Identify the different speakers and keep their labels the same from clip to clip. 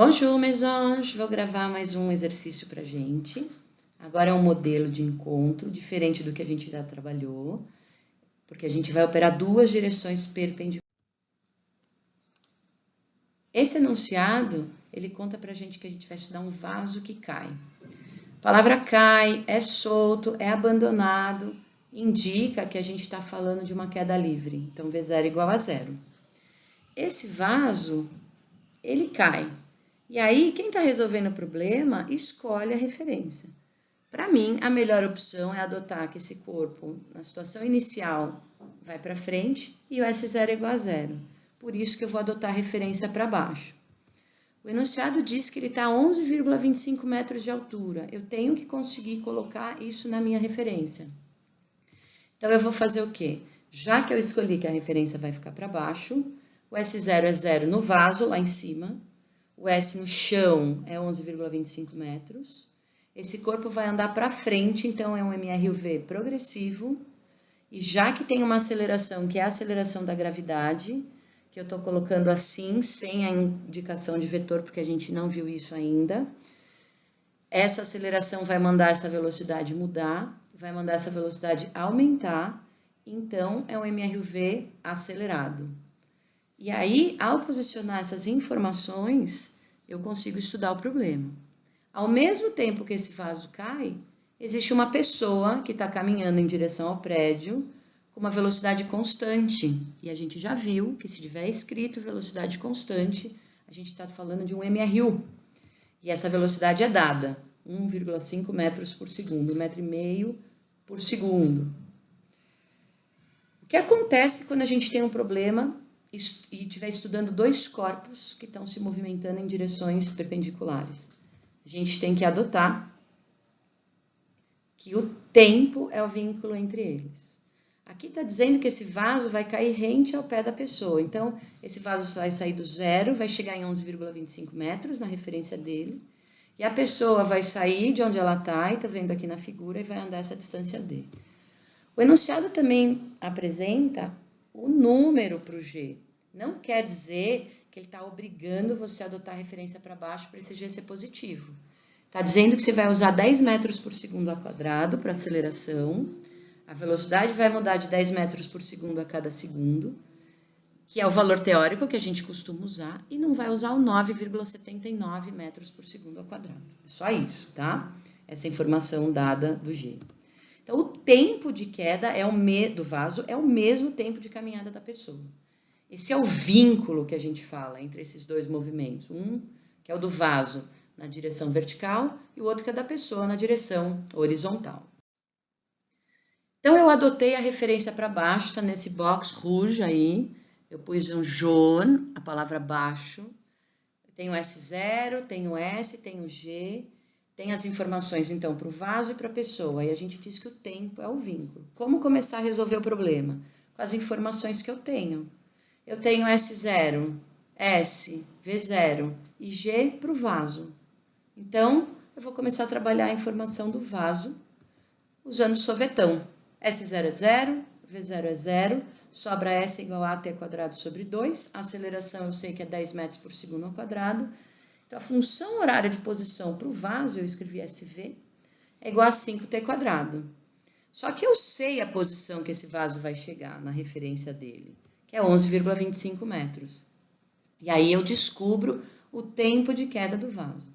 Speaker 1: Bonjour, mes anges! Vou gravar mais um exercício pra gente. Agora é um modelo de encontro, diferente do que a gente já trabalhou, porque a gente vai operar duas direções perpendiculares. Esse enunciado, ele conta pra gente que a gente vai estudar um vaso que cai. A palavra cai, é solto, é abandonado, indica que a gente está falando de uma queda livre. Então, V0 igual a zero. Esse vaso, ele cai. E aí, quem está resolvendo o problema, escolhe a referência. Para mim, a melhor opção é adotar que esse corpo, na situação inicial, vai para frente e o S0 é igual a zero. Por isso que eu vou adotar a referência para baixo. O enunciado diz que ele está a 11,25 metros de altura. Eu tenho que conseguir colocar isso na minha referência. Então, eu vou fazer o quê? Já que eu escolhi que a referência vai ficar para baixo, o S0 é zero no vaso, lá em cima. O S no chão é 11,25 metros. Esse corpo vai andar para frente, então é um MRUV progressivo. E já que tem uma aceleração, que é a aceleração da gravidade, que eu estou colocando assim, sem a indicação de vetor, porque a gente não viu isso ainda. Essa aceleração vai mandar essa velocidade mudar, vai mandar essa velocidade aumentar. Então, é um MRUV acelerado. E aí, ao posicionar essas informações, eu consigo estudar o problema. Ao mesmo tempo que esse vaso cai, existe uma pessoa que está caminhando em direção ao prédio com uma velocidade constante. E a gente já viu que se tiver escrito velocidade constante, a gente está falando de um MRU. E essa velocidade é dada, 1,5 metros por segundo, 1,5 metro por segundo. O que acontece quando a gente tem um problema e estiver estudando dois corpos que estão se movimentando em direções perpendiculares? A gente tem que adotar que o tempo é o vínculo entre eles. Aqui está dizendo que esse vaso vai cair rente ao pé da pessoa. Então, esse vaso vai sair do zero, vai chegar em 11,25 metros na referência dele. E a pessoa vai sair de onde ela está, e está vendo aqui na figura, e vai andar essa distância D. O enunciado também apresenta o número para o G. Não quer dizer que ele está obrigando você a adotar a referência para baixo para esse G ser positivo. Está dizendo que você vai usar 10 metros por segundo ao quadrado para aceleração. A velocidade vai mudar de 10 metros por segundo a cada segundo, que é o valor teórico que a gente costuma usar, e não vai usar o 9,79 metros por segundo ao quadrado. É só isso, tá? Essa informação dada do G. Então, o tempo de queda do vaso é o mesmo tempo de caminhada da pessoa. Esse é o vínculo que a gente fala entre esses dois movimentos. Um, que é o do vaso na direção vertical, e o outro que é da pessoa na direção horizontal. Então, eu adotei a referência para baixo, está nesse box rouge aí. Eu pus um jaune, a palavra baixo. Tem o S0, tem o S, tem o G. Tem as informações, então, para o vaso e para a pessoa. E a gente diz que o tempo é o vínculo. Como começar a resolver o problema? Com as informações que eu tenho. Eu tenho S0, S, V0 e G para o vaso. Então, eu vou começar a trabalhar a informação do vaso usando o sorvetão. S0 é 0, V0 é 0, sobra S igual a t quadrado sobre 2. A aceleração eu sei que é 10 metros por segundo ao quadrado. Então, a função horária de posição para o vaso, eu escrevi SV, é igual a 5t quadrado. Só que eu sei a posição que esse vaso vai chegar na referência dele, que é 11,25 metros. E aí eu descubro o tempo de queda do vaso.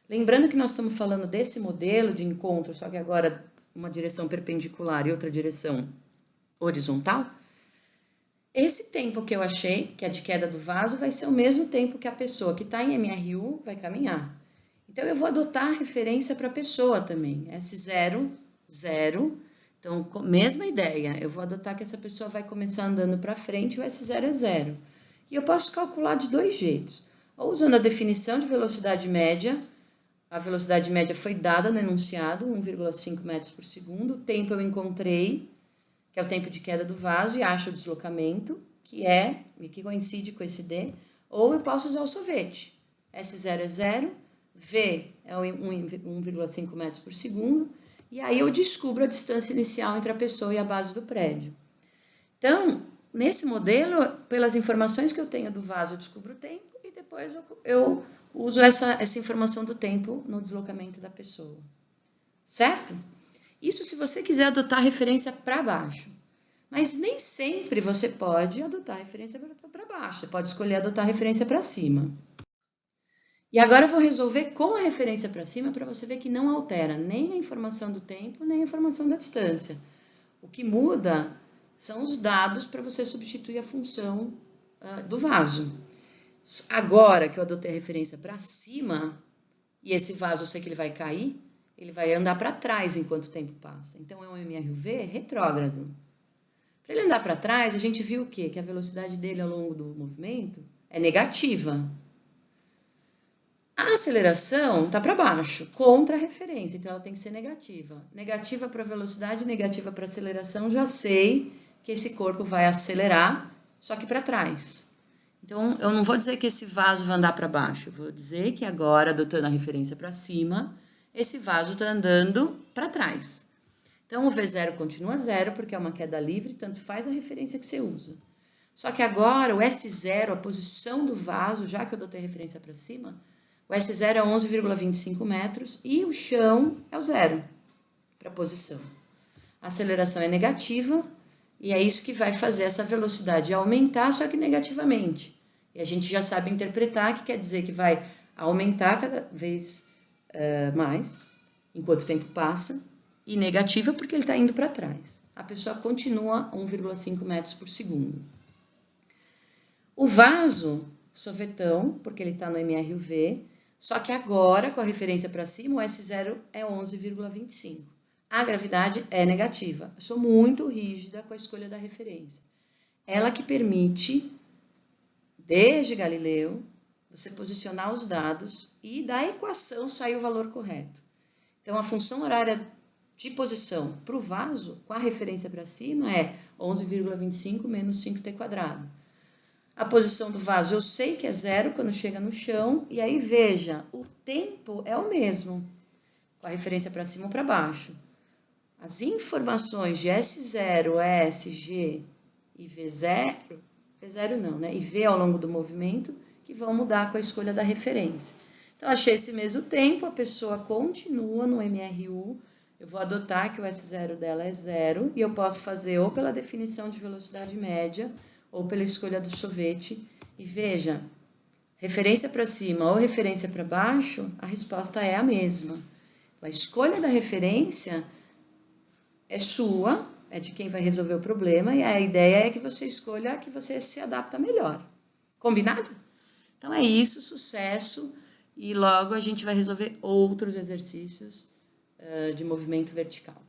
Speaker 1: Lembrando que nós estamos falando desse modelo de encontro, só que agora uma direção perpendicular e outra direção horizontal. Esse tempo que eu achei, que é de queda do vaso, vai ser o mesmo tempo que a pessoa que está em MRU vai caminhar. Então, eu vou adotar a referência para a pessoa também. S0, 0. Então, mesma ideia. Eu vou adotar que essa pessoa vai começar andando para frente, o S0 é 0. E eu posso calcular de dois jeitos. Ou usando a definição de velocidade média. A velocidade média foi dada no enunciado, 1,5 metros por segundo. O tempo eu encontrei, que é o tempo de queda do vaso, e acho o deslocamento, que coincide com esse D, ou eu posso usar o sorvete. S0 é 0, V é 1,5 metros por segundo, e aí eu descubro a distância inicial entre a pessoa e a base do prédio. Então, nesse modelo, pelas informações que eu tenho do vaso, eu descubro o tempo, e depois depois eu uso essa informação do tempo no deslocamento da pessoa. Certo? Isso se você quiser adotar a referência para baixo. Mas nem sempre você pode adotar a referência para baixo. Você pode escolher adotar a referência para cima. E agora eu vou resolver com a referência para cima para você ver que não altera nem a informação do tempo, nem a informação da distância. O que muda são os dados para você substituir a função do vaso. Agora que eu adotei a referência para cima, e esse vaso eu sei que ele vai cair, ele vai andar para trás enquanto o tempo passa. Então, é um MRV retrógrado. Para ele andar para trás, a gente viu o quê? Que a velocidade dele ao longo do movimento é negativa. A aceleração está para baixo, contra a referência, então ela tem que ser negativa. Negativa para velocidade, negativa para aceleração, já sei que esse corpo vai acelerar, só que para trás. Então, eu não vou dizer que esse vaso vai andar para baixo, eu vou dizer que agora, adotando a referência para cima, esse vaso está andando para trás. Então, o V0 continua zero, porque é uma queda livre, tanto faz a referência que você usa. Só que agora, o S0, a posição do vaso, já que eu adotei a referência para cima, o S0 é 11,25 metros e o chão é o zero para a posição. A aceleração é negativa e é isso que vai fazer essa velocidade aumentar, só que negativamente. E a gente já sabe interpretar, que quer dizer que vai aumentar cada vez mais, enquanto o tempo passa, e negativa porque ele está indo para trás. A pessoa continua 1,5 metros por segundo. O vaso, sorvetão, porque ele está no MRUV, só que agora, com a referência para cima, o S0 é 11,25. A gravidade é negativa. Eu sou muito rígida com a escolha da referência. Ela que permite, desde Galileu, você posicionar os dados e da equação sair o valor correto. Então, a função horária de posição para o vaso, com a referência para cima, é 11,25 menos 5t². A posição do vaso eu sei que é zero quando chega no chão, e aí veja, o tempo é o mesmo, com a referência para cima ou para baixo. As informações de S0, S, G e V0, V0 não, né? E V ao longo do movimento, que vão mudar com a escolha da referência. Então, achei esse mesmo tempo, a pessoa continua no MRU, eu vou adotar que o S0 dela é zero, e eu posso fazer ou pela definição de velocidade média, ou pela escolha do sorvete, e veja, referência para cima ou referência para baixo, a resposta é a mesma. A escolha da referência é sua, é de quem vai resolver o problema, e a ideia é que você escolha a que você se adapta melhor. Combinado? Então é isso, sucesso, e logo a gente vai resolver outros exercícios de movimento vertical.